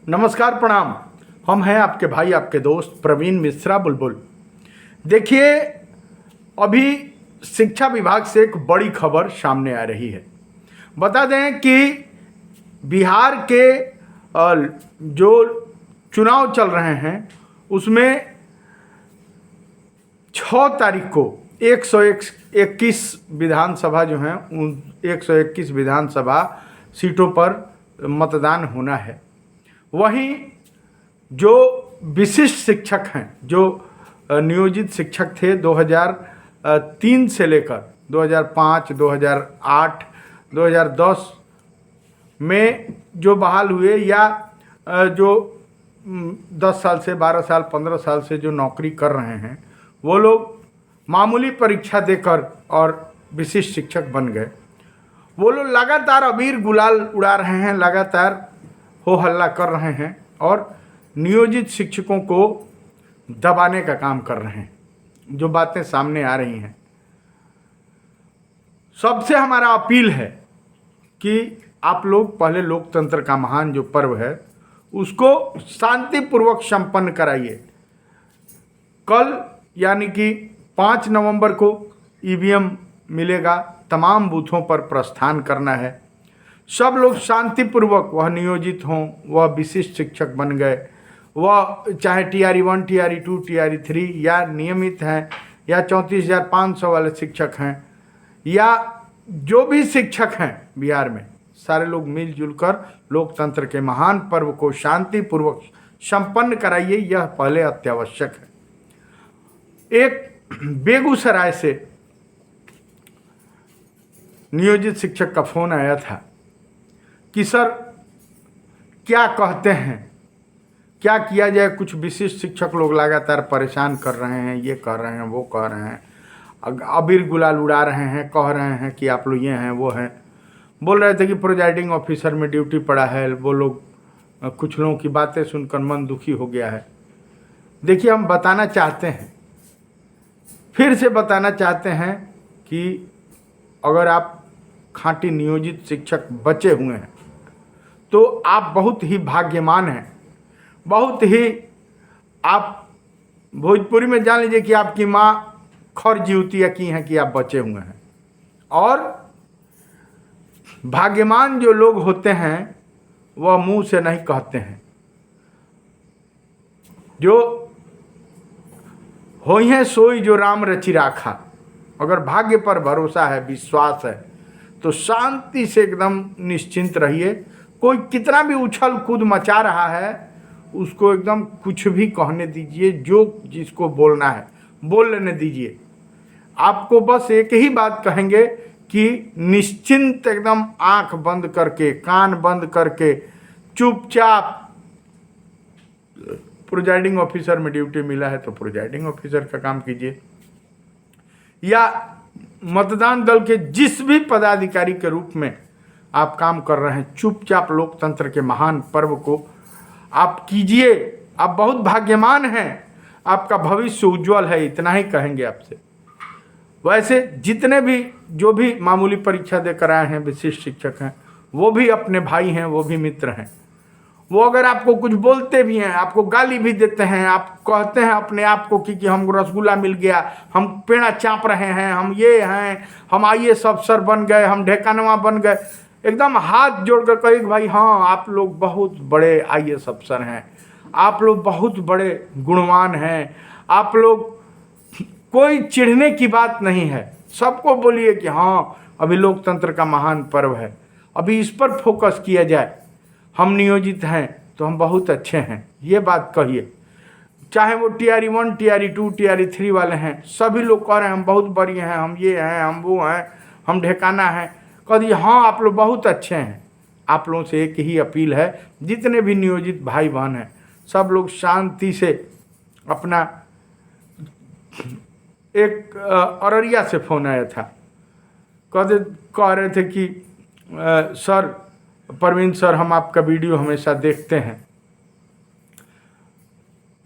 नमस्कार, प्रणाम। हम हैं आपके भाई, आपके दोस्त प्रवीण मिश्रा बुलबुल। देखिए, अभी शिक्षा विभाग से एक बड़ी खबर सामने आ रही है। बता दें कि बिहार के जो चुनाव चल रहे हैं उसमें 6 तारीख को 121 विधानसभा जो हैं उन 121 विधानसभा सीटों पर मतदान होना है। वहीं जो विशिष्ट शिक्षक हैं, जो नियोजित शिक्षक थे 2003 से लेकर 2005, 2008, 2010 में जो बहाल हुए या जो 10 साल से 12 साल 15 साल से जो नौकरी कर रहे हैं, वो लोग मामूली परीक्षा देकर और विशिष्ट शिक्षक बन गए। वो लोग लगातार अबीर गुलाल उड़ा रहे हैं, लगातार हो हल्ला कर रहे हैं और नियोजित शिक्षकों को दबाने का काम कर रहे हैं। जो बातें सामने आ रही हैं, सबसे हमारा अपील है कि आप लोग पहले लोकतंत्र का महान जो पर्व है उसको शांतिपूर्वक संपन्न कराइए। कल यानी कि 5 नवंबर को ईवीएम मिलेगा, तमाम बूथों पर प्रस्थान करना है। सब लोग शांतिपूर्वक, वह नियोजित हों, वह विशिष्ट शिक्षक बन गए, वह चाहे TRE 1, TRE 2, TRE 3 या नियमित हैं या 34,500 वाले शिक्षक हैं या जो भी शिक्षक हैं बिहार में, सारे लोग मिलजुल कर लोकतंत्र के महान पर्व को शांतिपूर्वक संपन्न कराइए। यह पहले अत्यावश्यक है। एक बेगूसराय से नियोजित शिक्षक का फोन आया था कि सर क्या कहते हैं, क्या किया जाए। कुछ विशिष्ट शिक्षक लोग लगातार परेशान कर रहे हैं, ये कर रहे हैं, वो कह रहे हैं, अबीर गुलाल उड़ा रहे हैं, कह रहे हैं कि आप लोग ये हैं वो हैं। बोल रहे थे कि प्रिजाइडिंग ऑफिसर में ड्यूटी पड़ा है। वो लोग, कुछ लोगों की बातें सुनकर मन दुखी हो गया है। देखिए, हम बताना चाहते हैं, फिर से बताना चाहते हैं कि अगर आप खाँटी नियोजित शिक्षक बचे हुए हैं तो आप बहुत ही भाग्यमान हैं। बहुत ही, आप भोजपुरी में जान लीजिए कि आपकी माँ खर जीवतिया की हैं कि आप बचे हुए हैं। और भाग्यमान जो लोग होते हैं वह मुंह से नहीं कहते हैं। जो होई है सोई जो राम रचि राखा। अगर भाग्य पर भरोसा है, विश्वास है, तो शांति से एकदम निश्चिंत रहिए। कोई कितना भी उछल कूद मचा रहा है उसको एकदम कुछ भी कहने दीजिए। जो जिसको बोलना है बोल लेने दीजिए। आपको बस एक ही बात कहेंगे कि निश्चिंत एकदम आंख बंद करके, कान बंद करके, चुपचाप, प्रिजाइडिंग ऑफिसर में ड्यूटी मिला है तो प्रिजाइडिंग ऑफिसर का काम कीजिए, या मतदान दल के जिस भी पदाधिकारी के रूप में आप काम कर रहे हैं, चुपचाप लोकतंत्र के महान पर्व को आप कीजिए। आप बहुत भाग्यमान हैं, आपका भविष्य उज्जवल है, इतना ही कहेंगे आपसे। वैसे जितने भी जो भी मामूली परीक्षा देकर आए हैं विशिष्ट शिक्षक हैं, वो भी अपने भाई हैं, वो भी मित्र हैं। वो अगर आपको कुछ बोलते भी हैं, आपको गाली भी देते हैं, आप कहते हैं अपने आप को कि हम रसगुल्ला मिल गया, हम पेड़ा चाँप रहे हैं, हम ये हैं, हम IAS अफसर बन गए, हम ढेकानवा बन गए, एकदम हाथ जोड़कर कहे भाई हाँ आप लोग बहुत बड़े IAS अफसर हैं, आप लोग बहुत बड़े गुणवान हैं, आप लोग, कोई चिढ़ने की बात नहीं है। सबको बोलिए कि हाँ अभी लोकतंत्र का महान पर्व है, अभी इस पर फोकस किया जाए। हम नियोजित हैं तो हम बहुत अच्छे हैं, ये बात कहिए। चाहे वो TRE 1, TRE 2, TRE 3 वाले हैं, सभी लोग कह रहे हैं हम बहुत बढ़िया हैं, हम ये हैं, हम वो हैं, हम ढेकाना हैं, कह दिए हाँ आप लोग बहुत अच्छे हैं। आप लोगों से एक ही अपील है, जितने भी नियोजित भाई बहन हैं, सब लोग शांति से अपना, एक अररिया से फ़ोन आया था, कह रहे थे कि सर प्रवीण सर, हम आपका वीडियो हमेशा देखते हैं।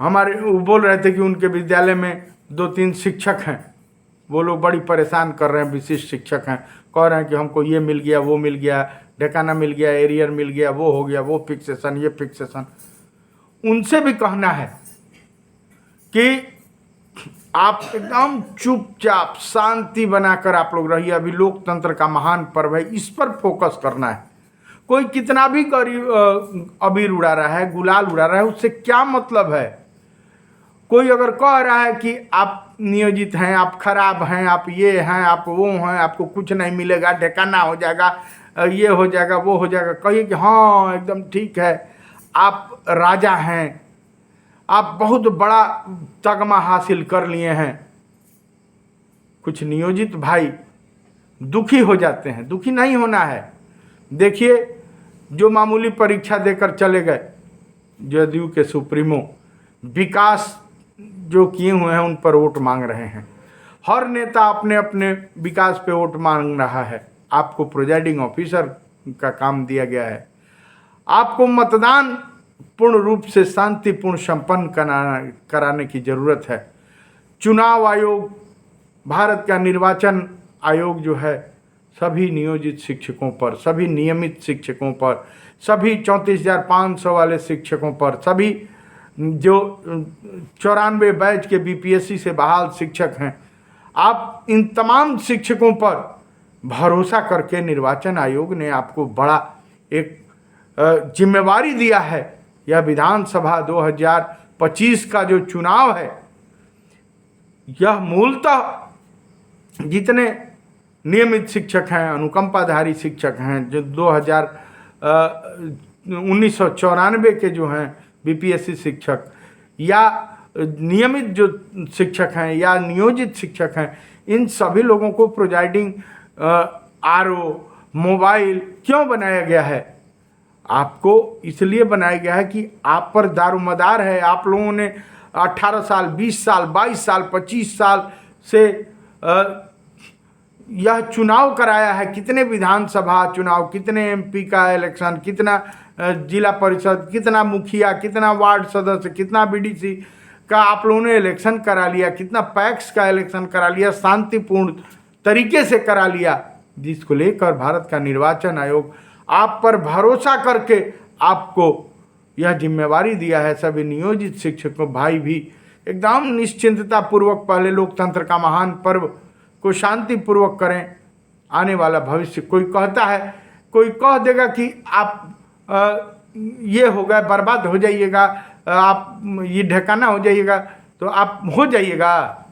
वो बोल रहे थे कि उनके विद्यालय में 2-3 शिक्षक हैं, वो लोग बड़ी परेशान कर रहे हैं, विशिष्ट शिक्षक हैं, कह रहे हैं कि हमको ये मिल गया, वो मिल गया, ढेकाना मिल गया, एरियर मिल गया, वो हो गया, वो फिक्सेशन, ये फिक्सेशन। उनसे भी कहना है कि आप एकदम चुपचाप शांति बनाकर आप लोग रहिए। अभी लोकतंत्र का महान पर्व है, इस पर फोकस करना है। कोई कितना भी अबीर उड़ा रहा है, गुलाल उड़ा रहा है, उससे क्या मतलब है। कोई अगर कह रहा है कि आप नियोजित हैं, आप खराब हैं, आप ये हैं, आप वो हैं, आपको कुछ नहीं मिलेगा, ठिकाना हो जाएगा, ये हो जाएगा, वो हो जाएगा, कहिए कि हाँ एकदम ठीक है, आप राजा हैं, आप बहुत बड़ा तगमा हासिल कर लिए हैं। कुछ नियोजित भाई दुखी हो जाते हैं। दुखी नहीं होना है। देखिए, जो मामूली परीक्षा देकर चले गए जदयू के सुप्रीमो, विकास जो किए हुए हैं उन पर वोट मांग रहे हैं। हर नेता अपने अपने विकास पे वोट मांग रहा है। आपको प्रिजाइडिंग ऑफिसर का काम दिया गया है। आपको मतदान पूर्ण रूप से शांतिपूर्ण संपन्न कराने की जरूरत है। चुनाव आयोग, भारत का निर्वाचन आयोग जो है, सभी नियोजित शिक्षकों पर, सभी नियमित शिक्षकों पर, सभी 34,500 वाले शिक्षकों पर, सभी जो 94 बैच के बीपीएससी से बहाल शिक्षक हैं, आप इन तमाम शिक्षकों पर भरोसा करके निर्वाचन आयोग ने आपको बड़ा एक जिम्मेवारी दिया है। यह विधानसभा 2025 का जो चुनाव है, यह मूलतः जितने नियमित शिक्षक हैं, अनुकंपाधारी शिक्षक हैं, जो 1994 के जो हैं बीपीएससी शिक्षक, या नियमित जो शिक्षक हैं या नियोजित शिक्षक हैं, इन सभी लोगों को प्रोजाइडिंग आरओ, मोबाइल क्यों बनाया गया है? आपको इसलिए बनाया गया है कि आप पर दारोमदार है। आप लोगों ने 18 साल, 20 साल, 22 साल, 25 साल से यह चुनाव कराया है। कितने विधानसभा चुनाव, कितने एमपी का इलेक्शन, कितना जिला परिषद, कितना मुखिया, कितना वार्ड सदस्य, कितना बीडीसी का आप लोगों ने इलेक्शन करा लिया, कितना पैक्स का इलेक्शन करा लिया, शांतिपूर्ण तरीके से करा लिया, जिसको लेकर भारत का निर्वाचन आयोग आप पर भरोसा करके आपको यह जिम्मेवारी दिया है। सभी नियोजित शिक्षकों भाई भी एकदम निश्चिंतता पूर्वक पहले लोकतंत्र का महान पर्व को शांतिपूर्वक करें। आने वाला भविष्य, कोई कहता है, कोई कह देगा कि आप ये हो गए, बर्बाद हो जाइएगा, आप ये ढकाना हो जाइएगा, तो आप हो जाइएगा।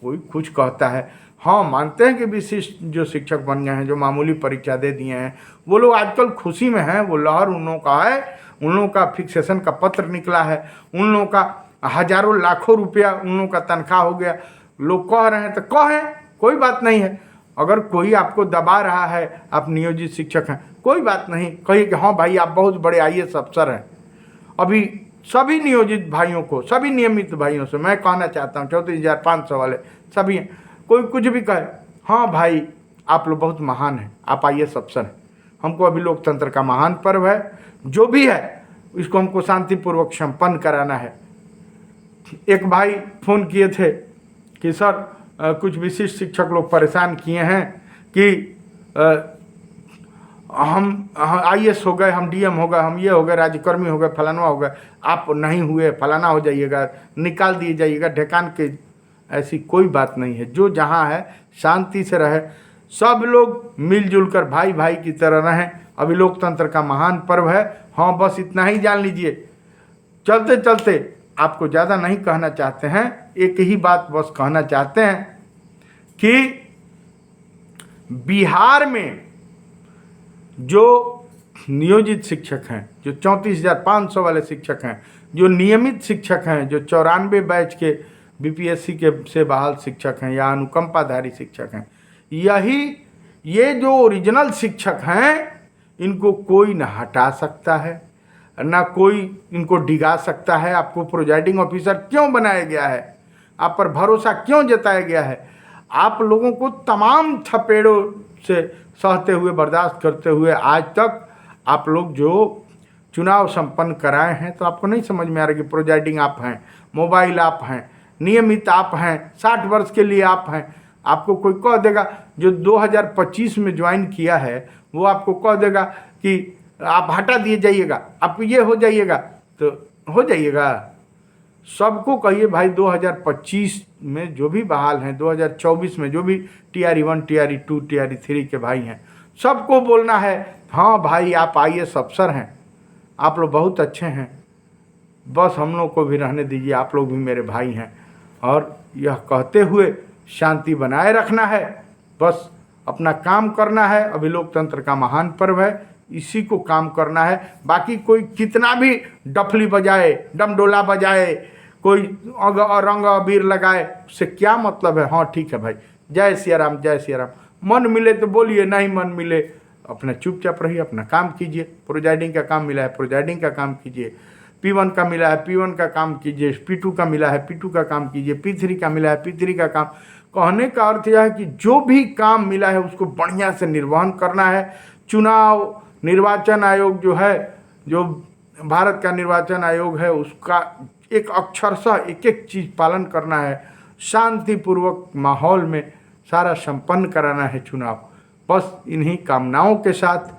कोई कुछ कहता है, हाँ मानते हैं कि विशिष्ट जो शिक्षक बन गए हैं, जो मामूली परीक्षा दे दिए हैं, वो लोग आजकल खुशी में हैं। वो लहर उन लोगों का है, उन लोगों का फिक्सेशन का पत्र निकला है, उन लोगों का हजारों लाखों रुपया उन लोगों का तनख्वाह हो गया। लोग कह रहे हैं तो कहें, कोई बात नहीं है। अगर कोई आपको दबा रहा है, आप नियोजित शिक्षक हैं, कोई बात नहीं, कहिए कि हाँ भाई आप बहुत बड़े आईएएस अफसर हैं। अभी सभी नियोजित भाइयों को, सभी नियमित भाइयों से मैं कहना चाहता हूँ, 34,500 वाले सभी हैं, कोई कुछ भी कहे, हाँ भाई आप लोग बहुत महान हैं, आप आईएएस अफसर हैं। हमको अभी लोकतंत्र का महान पर्व है, जो भी है इसको हमको शांतिपूर्वक संपन्न कराना है। एक भाई फ़ोन किए थे कि सर कुछ विशिष्ट शिक्षक लोग परेशान किए हैं कि हम आईएएस हो गए, हम डीएम हो गए, हम ये हो गए, राज्यकर्मी हो गए, फलाना हो गए, आप नहीं हुए, फलाना हो जाइएगा, निकाल दिए जाइएगा ढकान के। ऐसी कोई बात नहीं है। जो जहाँ है शांति से रहे, सब लोग मिलजुल कर भाई भाई की तरह रहें। अभी लोकतंत्र का महान पर्व है। हाँ बस इतना ही जान लीजिए। चलते चलते आपको ज़्यादा नहीं कहना चाहते हैं, एक ही बात बस कहना चाहते हैं कि बिहार में जो नियोजित शिक्षक हैं, जो 34,500 वाले शिक्षक हैं, जो नियमित शिक्षक हैं, जो 94 बैच के बीपीएससी के से बहाल शिक्षक हैं या अनुकंपाधारी शिक्षक हैं, ये जो ओरिजिनल शिक्षक हैं, इनको कोई न हटा सकता है, ना कोई इनको डिगा सकता है। आपको प्रिजाइडिंग ऑफिसर क्यों बनाया गया है? आप पर भरोसा क्यों जताया गया है? आप लोगों को तमाम थपेड़ों से सहते हुए, बर्दाश्त करते हुए आज तक आप लोग जो चुनाव संपन्न कराए हैं, तो आपको नहीं समझ में आ रहा कि प्रिजाइडिंग आप हैं, मोबाइल आप हैं, नियमित आप हैं, 60 वर्ष के लिए आप हैं। आपको कोई कह देगा जो 2025 में ज्वाइन किया है, वो आपको कह देगा कि आप हटा दिए जाइएगा, आप ये हो जाइएगा, तो हो जाइएगा। सबको कहिए भाई 2025 में जो भी बहाल हैं, 2024 में जो भी टीआरई 1, टीआरई 2, टीआरई 3 के भाई हैं, सबको बोलना है हाँ भाई आप IAS अफसर हैं, आप लोग बहुत अच्छे हैं, बस हम लोग को भी रहने दीजिए, आप लोग भी मेरे भाई हैं। और यह कहते हुए शांति बनाए रखना है, बस अपना काम करना है। अभी लोकतंत्र का महान पर्व है, इसी को काम करना है। बाकी कोई कितना भी डफली बजाए, डमडोला बजाए, कोई रंग अबीर लगाए, उससे क्या मतलब है। हाँ ठीक है भाई, जय सिया राम, जय सिया राम। मन मिले तो बोलिए, नहीं मन मिले अपना चुपचाप रहिए, अपना काम कीजिए। प्रोजाइडिंग का काम मिला है, प्रोजाइडिंग का काम कीजिए। P1 का मिला है, P1 का काम कीजिए। P2 का मिला है, P2 का काम कीजिए। P3 का मिला है, P3 का काम। कहने का अर्थ यह है कि जो भी काम मिला है उसको बढ़िया से निर्वहन करना है। चुनाव निर्वाचन आयोग जो है, जो भारत का निर्वाचन आयोग है, उसका एक अक्षरशः एक एक चीज़ पालन करना है। शांतिपूर्वक माहौल में सारा संपन्न कराना है चुनाव। बस इन्हीं कामनाओं के साथ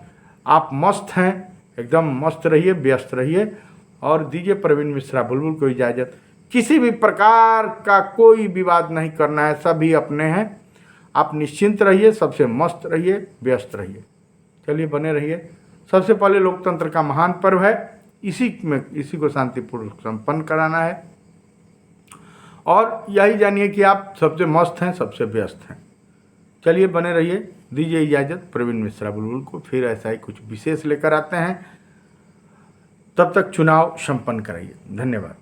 आप मस्त हैं, एकदम मस्त रहिए, व्यस्त रहिए और दीजिए प्रवीण मिश्रा बुलबुल को इजाज़त। किसी भी प्रकार का कोई विवाद नहीं करना है, सभी अपने हैं। आप निश्चिंत रहिए, सबसे मस्त रहिए, व्यस्त रहिए। चलिए बने रहिए। सबसे पहले लोकतंत्र का महान पर्व है, इसी को शांतिपूर्वक संपन्न कराना है। और यही जानिए कि आप सबसे मस्त हैं, सबसे व्यस्त हैं। चलिए बने रहिए, दीजिए इजाज़त प्रवीण मिश्रा बुलबुल को। फिर ऐसा ही कुछ विशेष लेकर आते हैं, तब तक चुनाव संपन्न कराइए। धन्यवाद।